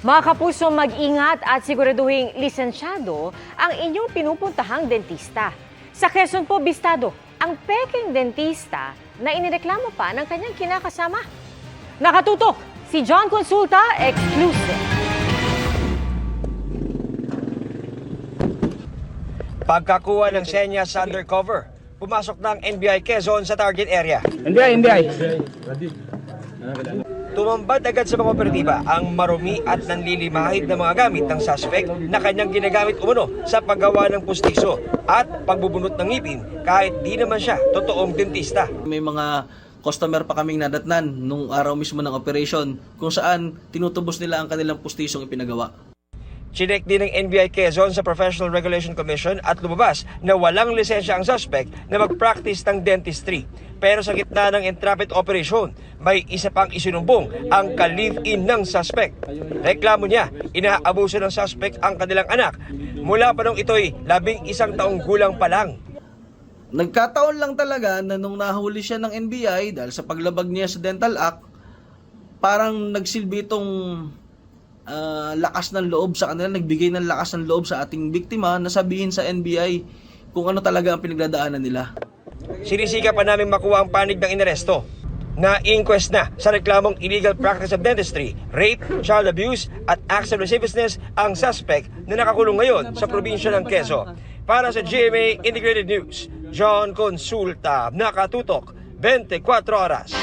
Mga kapuso, mag-ingat at siguraduhing lisensyado ang inyong pinupuntahang dentista. Sa Quezon po, bistado ang peking dentista na inireklamo pa ng kanyang kinakasama. Nakatutok si John Consulta, exclusive. Pagkakuha ng senyas sa undercover, pumasok ng NBI Quezon sa target area. NBI. Tumambad agad sa mga operatiba ang marumi at nanlilimahid na mga gamit ng suspect na kanyang ginagamit umano sa paggawa ng pustiso at pagbubunot ng ngipin kahit di naman siya totoong dentista. May mga customer pa kaming nadatnan nung araw mismo ng operation kung saan tinutubos nila ang kanilang pustisong ipinagawa. Chinek din ng NBI Quezon sa Professional Regulation Commission at lumabas na walang lisensya ang suspect na mag-practice ng dentistry. Pero sa gitna ng entrapment operation, may isa pang isinumbong ang ka-live-in ng suspect. Reklamo niya, inaabuso ng suspect ang kanilang anak mula pa nung ito'y 11 taong gulang pa lang. Nagkataon lang talaga na nung nahuli siya ng NBI dahil sa paglabag niya sa Dental Act, parang nagsilbi itong lakas ng loob sa kanila, nagbigay ng lakas ng loob sa ating biktima na sabihin sa NBI kung ano talaga ang pinagdadaanan nila. Sinisika pa namin makuha ang panig ng inaresto. Na-inquest na sa reklamong illegal practice of dentistry, rape, child abuse at acts of lasciviousness ang suspect na nakakulong ngayon sa probinsya ng Quezon. Para sa GMA Integrated News, John Consulta, Nakatutok, 24 Oras.